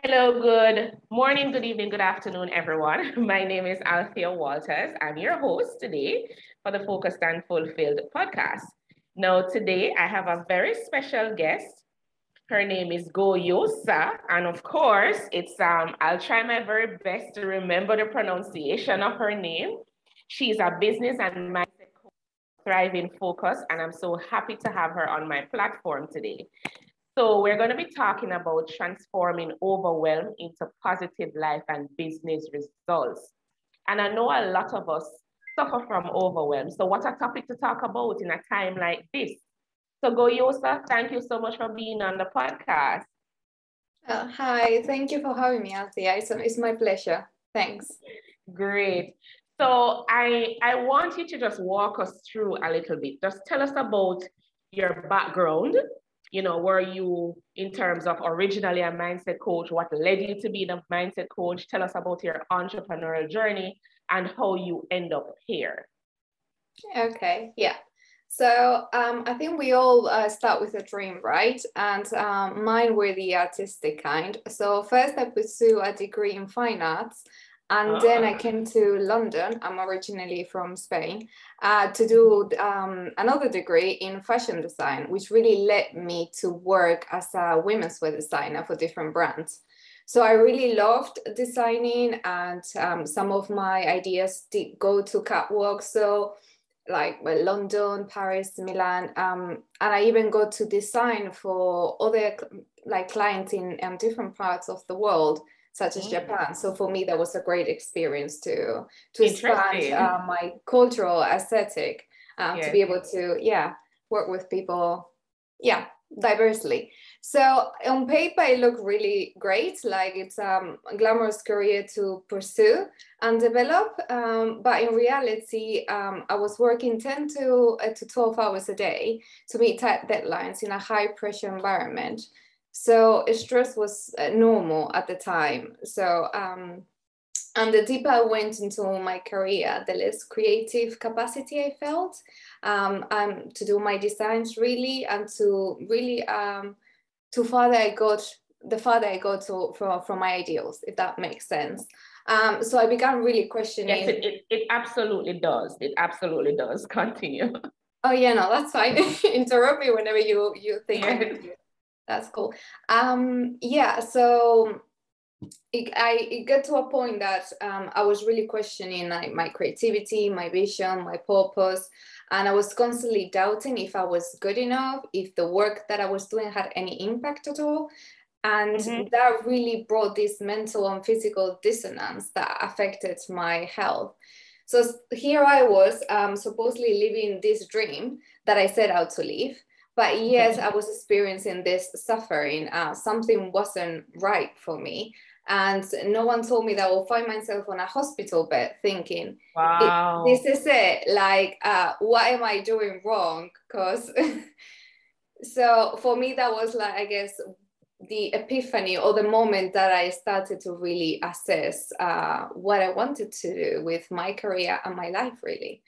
Hello, good morning, good evening, good afternoon, everyone. My name is Althea Walters. I'm your host today for the Focused and Fulfilled podcast. Now, today I have a very special guest. Her name is Goioiza, and of course, I'll try my very best to remember the pronunciation of her name. She's a business and mindset coach, thriving focus, and I'm so happy to have her on my platform today. So we're going to be talking about transforming overwhelm into positive life and business results. And I know a lot of us suffer from overwhelm. So what a topic to talk about in a time like this. So Goioiza, thank you so much for being on the podcast. Hi, thank you for having me, Althea. It's my pleasure. Thanks. Great. So I want you to just walk us through a little bit. Just tell us about your background. Were you in terms of originally a mindset coach? What led you to be the mindset coach? Tell us about your entrepreneurial journey and how you end up here. Okay, yeah. So I think we all start with a dream, right? And mine were the artistic kind. So first I pursued a degree in fine arts. And then I came to London, I'm originally from Spain, to do another degree in fashion design, which really led me to work as a women's wear designer for different brands. So I really loved designing, and some of my ideas did go to catwalk. So London, Paris, Milan, and I even got to design for other clients in different parts of the world, such as Japan. So for me, that was a great experience to expand my cultural aesthetic, to be able to, work with people, diversely. So on paper, it looked really great. Like it's a glamorous career to pursue and develop. But in reality, I was working 10 to 12 hours a day to meet tight deadlines in a high pressure environment. So stress was normal at the time. So, and the deeper I went into my career, the less creative capacity I felt to do my designs really, and to really, the farther I got from my ideals, if that makes sense. So I began really questioning. Yes, it absolutely does. It absolutely does. Continue. Oh yeah, no, that's fine. Interrupt me whenever you think. Yes. That's cool. So it got to a point that I was really questioning my creativity, my vision, my purpose, and I was constantly doubting if I was good enough, if the work that I was doing had any impact at all. And that really brought this mental and physical dissonance that affected my health. So here I was supposedly living this dream that I set out to live. But yes, I was experiencing this suffering. Something wasn't right for me. And no one told me that I will find myself on a hospital bed thinking, wow, this is it. Like, what am I doing wrong? Because so for me, that was like, I guess, the epiphany, or the moment that I started to really assess what I wanted to do with my career and my life, really.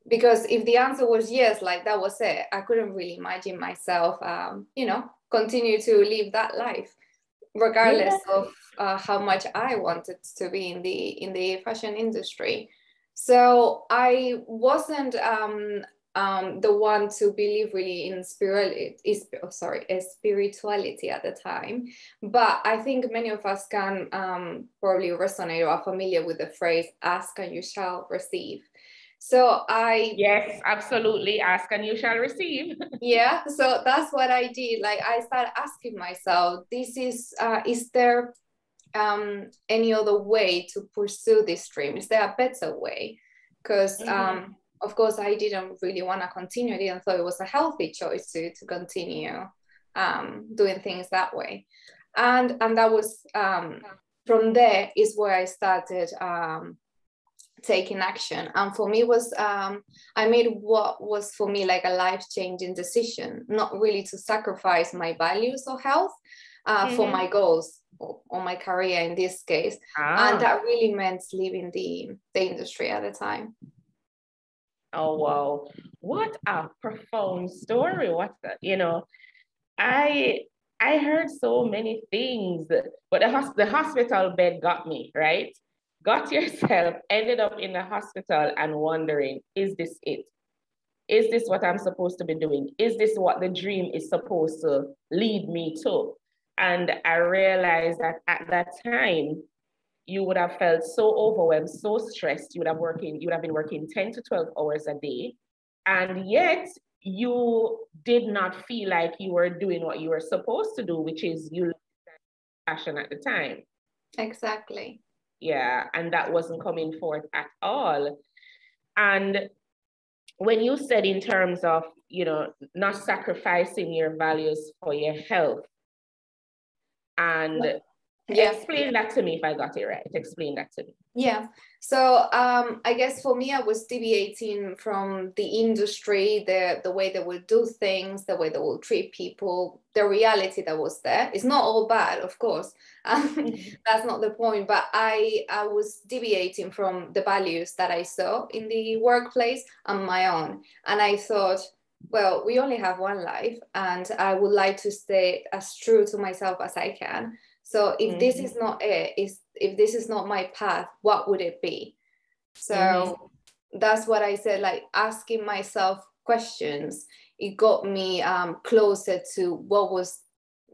Because if the answer was yes, like that was it, I couldn't really imagine myself, continue to live that life, regardless of how much I wanted to be in the fashion industry. So I wasn't the one to believe really in spirituality at the time, but I think many of us can probably resonate or are familiar with the phrase "ask and you shall receive." So yes, absolutely, ask and you shall receive. Yeah, so that's what I did. Like I started asking myself, is there any other way to pursue this dream? Is there a better way? Because of course I didn't really want to continue. I didn't thought it was a healthy choice to continue doing things that way. And that was from there is where I started taking action. And for me was I made what was for me like a life-changing decision, not really to sacrifice my values or health for my goals or my career in this case. And that really meant leaving the industry at the time. Oh wow, what a profound story. I I heard so many things, but the hospital bed got me, right? Got yourself, ended up in the hospital and wondering, is this it? Is this what I'm supposed to be doing? Is this what the dream is supposed to lead me to? And I realized that at that time, you would have felt so overwhelmed, so stressed. You would have been working 10 to 12 hours a day. And yet you did not feel like you were doing what you were supposed to do, which is you passion at the time. Exactly. Yeah, and that wasn't coming forth at all. And when you said in terms of, not sacrificing your values for your health, and explain that to me if I got it right. Explain that to me. Yeah. So I guess for me, I was deviating from the industry, the way they will do things, the way they will treat people, the reality that was there. It's not all bad, of course. That's not the point. But I was deviating from the values that I saw in the workplace and my own. And I thought, well, we only have one life, and I would like to stay as true to myself as I can. So if this is not it, if this is not my path, what would it be? So that's what I said, like asking myself questions. It got me closer to what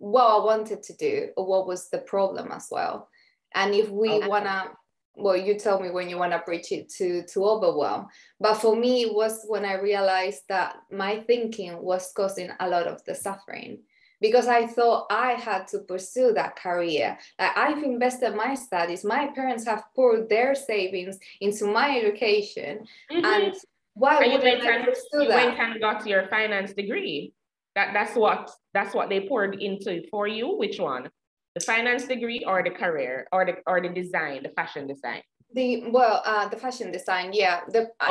I wanted to do, or what was the problem as well. And if we wanna, well, you tell me when you wanna bridge it to overwhelm. But for me, it was when I realized that my thinking was causing a lot of the suffering, because I thought I had to pursue that career. Like, I've invested my studies. My parents have poured their savings into my education. And why wouldn't I pursue that? You went and got your finance degree. That's what they poured into for you. Which one? The finance degree or the career or the design, the fashion design? The fashion design, yeah.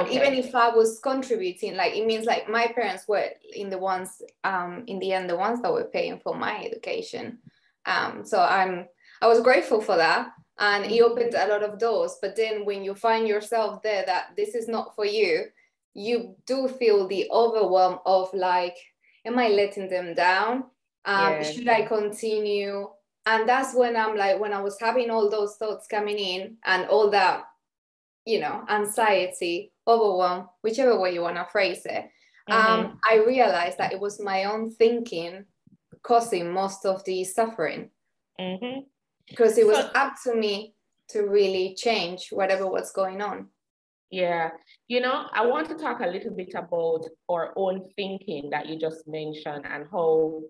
Even if I was contributing, like, it means like my parents were in the end the ones that were paying for my education. So I was grateful for that, and it opened a lot of doors. But then when you find yourself there, that this is not for you, you do feel the overwhelm of like, am I letting them down? Should I continue? And that's when I'm like, when I was having all those thoughts coming in and all that, anxiety, overwhelm, whichever way you want to phrase it, I realized that it was my own thinking causing most of the suffering. Because it was up to me to really change whatever was going on. Yeah. I want to talk a little bit about our own thinking that you just mentioned and how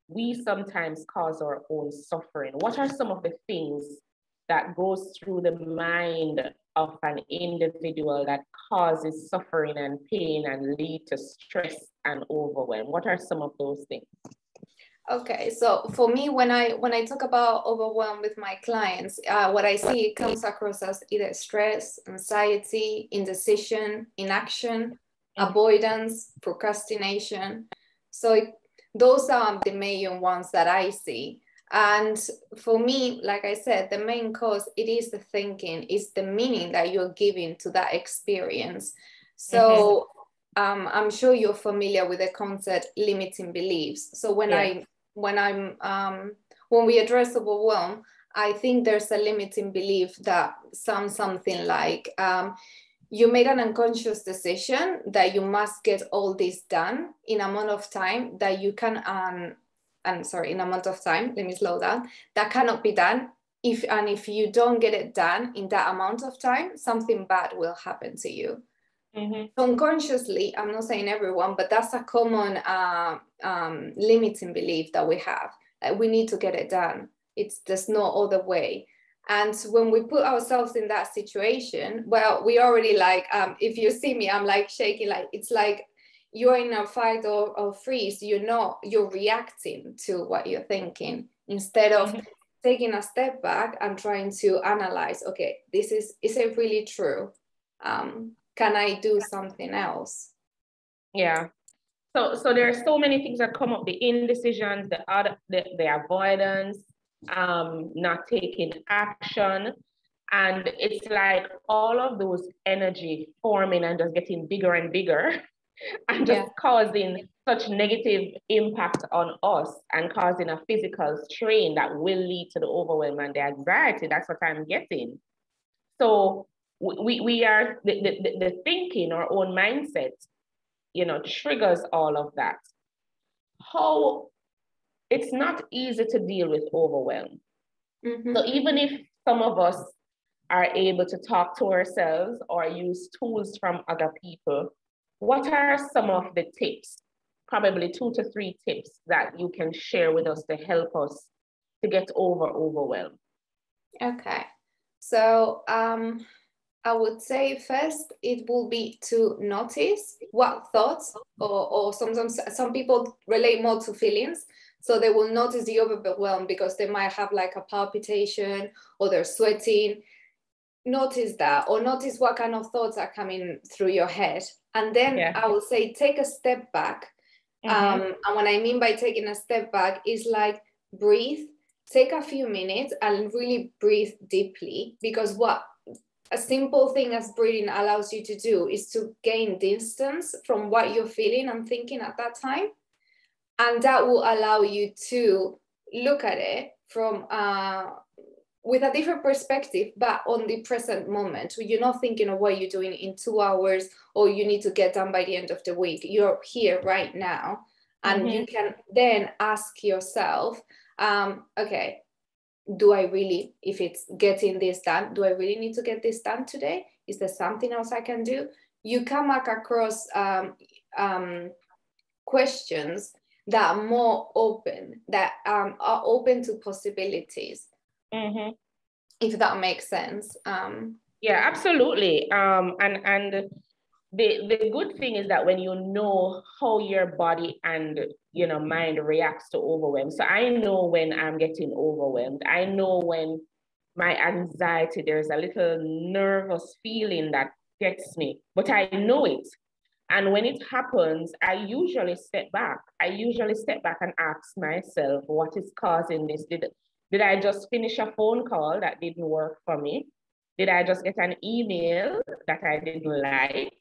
we sometimes cause our own suffering. What are some of the things that goes through the mind of an individual that causes suffering and pain and lead to stress and overwhelm? What are some of those things? Okay, so for me, when I talk about overwhelm with my clients, what I see comes across as either stress, anxiety, indecision, inaction, avoidance, procrastination. So those are the main ones that I see. And for me, like I said, the main cause, it is the thinking, is the meaning that you're giving to that experience. So I'm sure you're familiar with the concept limiting beliefs. So when we address overwhelm, I think there's a limiting belief that sounds something like, you made an unconscious decision that you must get all this done in an amount of time that you can, in an amount of time, let me slow down, that cannot be done. If you don't get it done in that amount of time, something bad will happen to you. Unconsciously, I'm not saying everyone, but that's a common limiting belief that we have. We need to get it done. There's no other way. And when we put ourselves in that situation, well, we already like, if you see me, I'm like shaking, like it's like you're in a fight or freeze. You're reacting to what you're thinking instead of taking a step back and trying to analyze, okay, is it really true? Can I do something else? Yeah. So there are so many things that come up: the indecisions, the avoidance, not taking action. And it's like all of those energy forming and just getting bigger and bigger and just causing such negative impact on us and causing a physical strain that will lead to the overwhelm and the anxiety. That's what I'm getting. So we are the thinking, our own mindset, triggers all of that. How it's not easy to deal with overwhelm. So even if some of us are able to talk to ourselves or use tools from other people, what are some of the tips, probably 2 to 3 tips that you can share with us to help us to get over overwhelm? Okay. So I would say first it will be to notice what thoughts, or sometimes some people relate more to feelings. So they will notice the overwhelm because they might have like a palpitation or they're sweating. Notice that, or notice what kind of thoughts are coming through your head. And then I would say take a step back. And what I mean by taking a step back is like breathe, take a few minutes and really breathe deeply, because what a simple thing as breathing allows you to do is to gain distance from what you're feeling and thinking at that time. And that will allow you to look at it from with a different perspective, but on the present moment. You're not thinking of what you're doing in 2 hours or you need to get done by the end of the week. You're here right now. And you can then ask yourself, okay, do I really, if it's getting this done, do I really need to get this done today? Is there something else I can do? You come across questions that are more open, that are open to possibilities. If that makes sense. Yeah, absolutely. And the good thing is that when you know how your body and mind reacts to overwhelm. So I know when I'm getting overwhelmed. I know when my anxiety, there's a little nervous feeling that gets me, but I know it. And when it happens, I usually step back. And ask myself, what is causing this? Did I just finish a phone call that didn't work for me? Did I just get an email that I didn't like?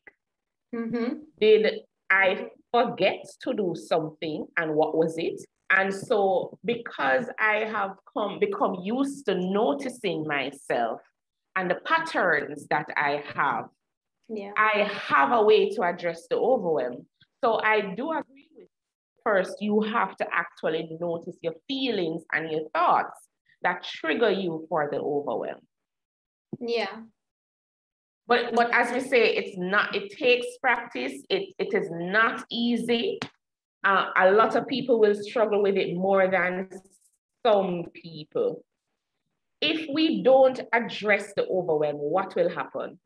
Did I forget to do something, and what was it? And so because I have become used to noticing myself and the patterns that I have, I have a way to address the overwhelm. So I do agree with you. First, you have to actually notice your feelings and your thoughts that trigger you for the overwhelm. Yeah. But as we say, it takes practice. It is not easy. A lot of people will struggle with it more than some people. If we don't address the overwhelm, what will happen?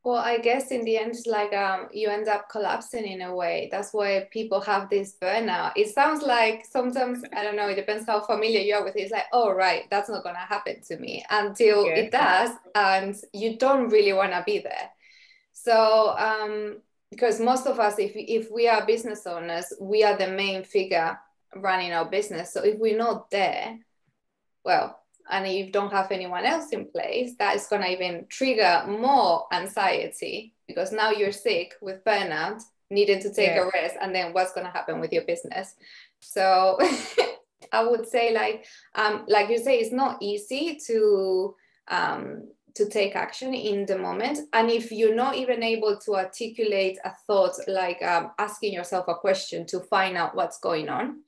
Well, I guess in the end, like you end up collapsing in a way. That's why people have this burnout. It sounds like sometimes, I don't know, it depends how familiar you are with it. It's like, oh, right, that's not going to happen to me until it does. And you don't really want to be there. So, because most of us, if we are business owners, we are the main figure running our business. So if we're not there, well, and if you don't have anyone else in place, that is going to even trigger more anxiety, because now you're sick with burnout, needing to take a rest, and then what's going to happen with your business? So I would say, like you say, it's not easy to take action in the moment. And if you're not even able to articulate a thought, like asking yourself a question to find out what's going on,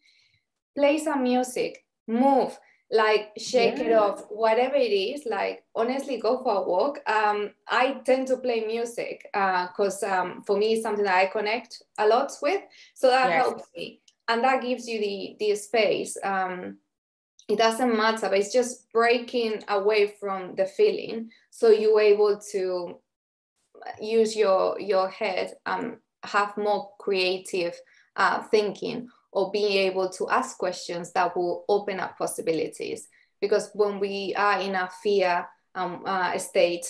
play some music, move, like shake it off, whatever it is. Like, honestly, go for a walk. I tend to play music because for me, it's something that I connect a lot with. So that helps me. And that gives you the space. It doesn't matter, but it's just breaking away from the feeling. So you're able to use your head and have more creative thinking, or being able to ask questions that will open up possibilities. Because when we are in a fear state,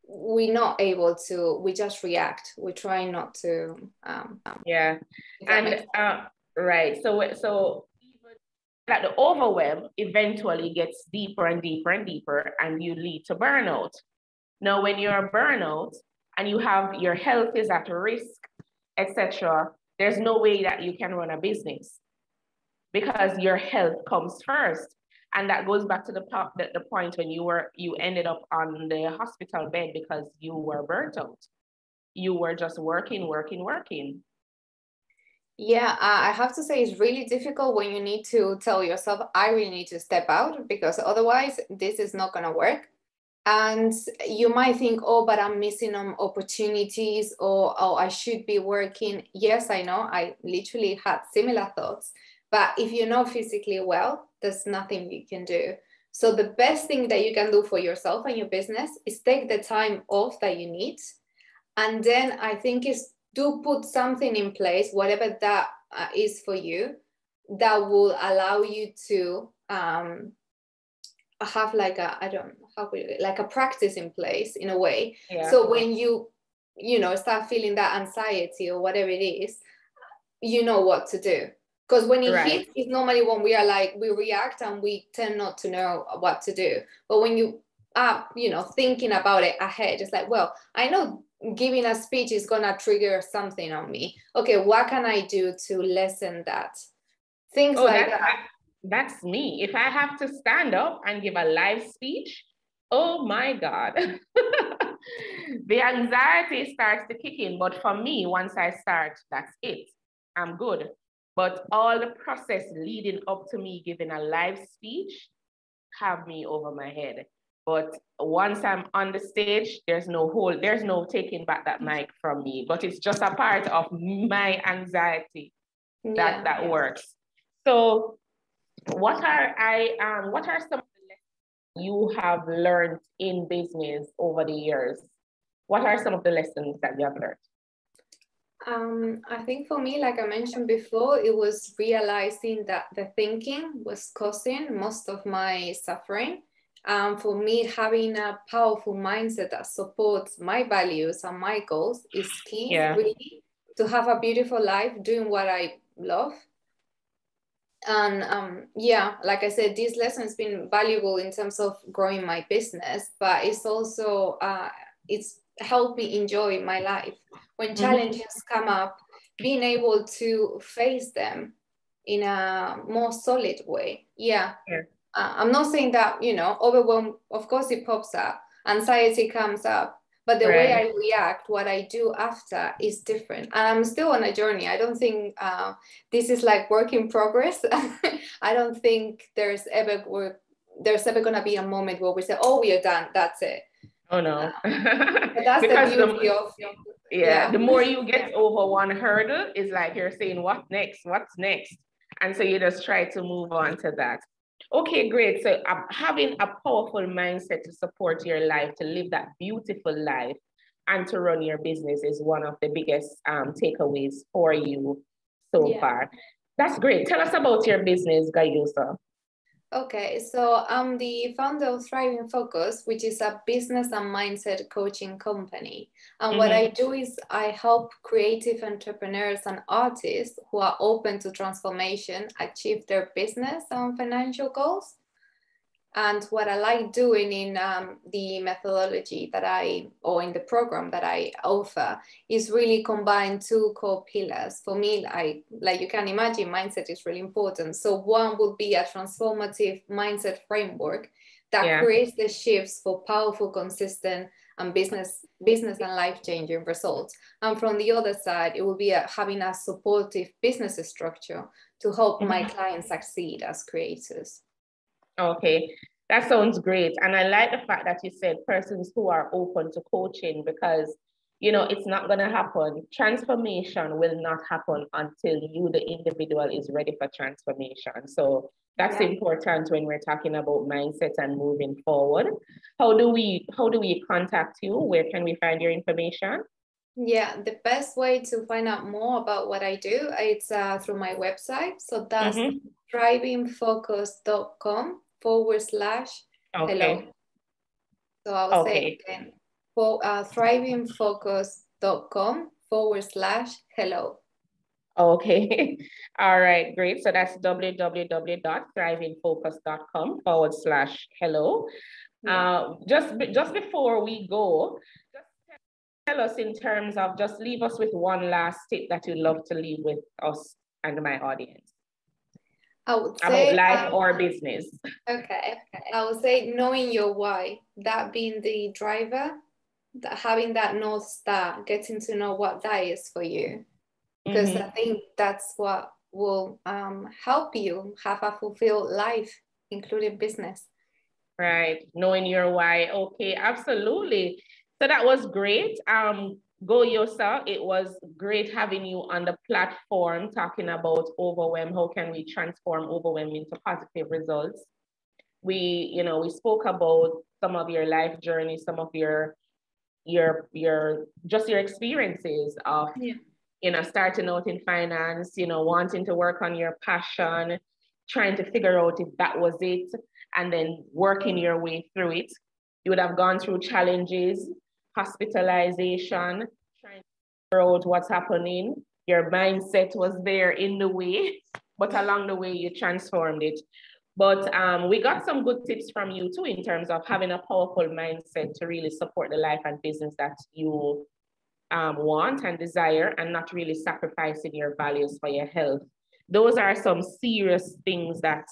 we're not able to, we just react. We're trying not to. Right. So that the overwhelm eventually gets deeper and deeper and deeper, and you lead to burnout. Now, when you're burnout and you have your health is at risk, etc., there's no way that you can run a business because your health comes first. And that goes back to the point when you ended up on the hospital bed because you were burnt out. You were just working, working, working. Yeah, I have to say it's really difficult when you need to tell yourself, I really need to step out because otherwise this is not going to work. And you might think, oh, but I'm missing on opportunities, or oh, I should be working. Yes, I know. I literally had similar thoughts. But if you're not physically well, there's nothing you can do. So the best thing that you can do for yourself and your business is take the time off that you need. And then I think is do put something in place, whatever that is for you, that will allow you to have like a, I don't know how like a practice in place in a way. Yeah. So when you start feeling that anxiety or whatever it is, you know what to do. Because when it hits, it's normally when we are like, we react and we tend not to know what to do. But when you are, thinking about it ahead, it's like, well, I know giving a speech is going to trigger something on me. Okay, what can I do to lessen that? Things like that. That's me. If I have to stand up and give a live speech, oh my God. The anxiety starts to kick in. But for me, once I start, that's it. I'm good. But all the process leading up to me giving a live speech have me over my head. But once I'm on the stage, there's no taking back that mic from me. But it's just a part of my anxiety that works. So what are some of the lessons you have learned in business over the years? What are some of the lessons that you have learned? I think for me, like I mentioned before, it was realizing that the thinking was causing most of my suffering. For me, having a powerful mindset that supports my values and my goals is key, really, to have a beautiful life doing what I love. And like I said, this lesson has been valuable in terms of growing my business, but it's also it's helped me enjoy my life. When challenges come up, being able to face them in a more solid way. I'm not saying that, overwhelm, of course it pops up, anxiety comes up, but the way I react, what I do after is different. And I'm still on a journey. I don't think this is like work in progress. I don't think there's ever going to be a moment where we say, oh, we are done, that's it. Oh no. But that's because the beauty of the more you get over one hurdle, is like you're saying, what's next? And so you just try to move on to that. Okay, great. So having a powerful mindset to support your life, to live that beautiful life, and to run your business is one of the biggest takeaways for you so far. That's great. Tell us about your business, Goioiza. Okay, so I'm the founder of Thriving Focus, which is a business and mindset coaching company. And what I do is I help creative entrepreneurs and artists who are open to transformation achieve their business and financial goals. And what I like doing in the methodology or in the program that I offer is really combine two core pillars. For me, like you can imagine, mindset is really important. So one would be a transformative mindset framework that creates the shifts for powerful, consistent and business and life-changing results. And from the other side, it will be having a supportive business structure to help my clients succeed as creators. Okay, that sounds great. And I like the fact that you said persons who are open to coaching because, it's not going to happen. Transformation will not happen until you, the individual, is ready for transformation. So that's important when we're talking about mindset and moving forward. How do we contact you? Where can we find your information? Yeah, the best way to find out more about what I do, it's through my website. So that's thrivingfocus.com/hello. So I'll say again, thrivingfocus.com/hello. Okay. All right, great. So that's www.thrivingfocus.com/hello. Just before we go, tell us in terms of, just leave us with one last tip that you'd love to leave with us and my audience. I would say about life or business. Okay. I would say knowing your why, that being the driver, that having that North Star, getting to know what that is for you. Because I think that's what will help you have a fulfilled life, including business. Right, knowing your why. Okay, absolutely. So that was great. Goioza, it was great having you on the platform talking about Overwhelm. How can we transform Overwhelm into positive results? We spoke about some of your life journey, some of your just your experiences of starting out in finance, wanting to work on your passion, trying to figure out if that was it, and then working your way through it. You would have gone through challenges, hospitalization, trying to figure out what's happening. Your mindset was there in the way, but along the way you transformed it. But we got some good tips from you too, in terms of having a powerful mindset to really support the life and business that you want and desire, and not really sacrificing your values for your health. Those are some serious things that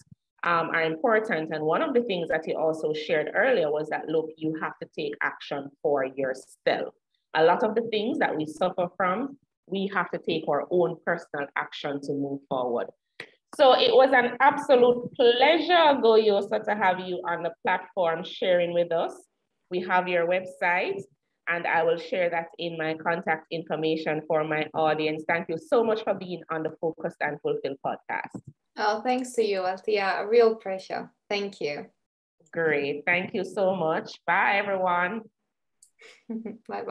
are important. And one of the things that you also shared earlier was that, look, you have to take action for yourself. A lot of the things that we suffer from, we have to take our own personal action to move forward. So it was an absolute pleasure, Goioza, to have you on the platform sharing with us. We have your website, and I will share that in my contact information for my audience. Thank you so much for being on the Focused and Fulfilled podcast. Oh, thanks to you, Althea. A real pleasure. Thank you. Great. Thank you so much. Bye, everyone. Bye-bye.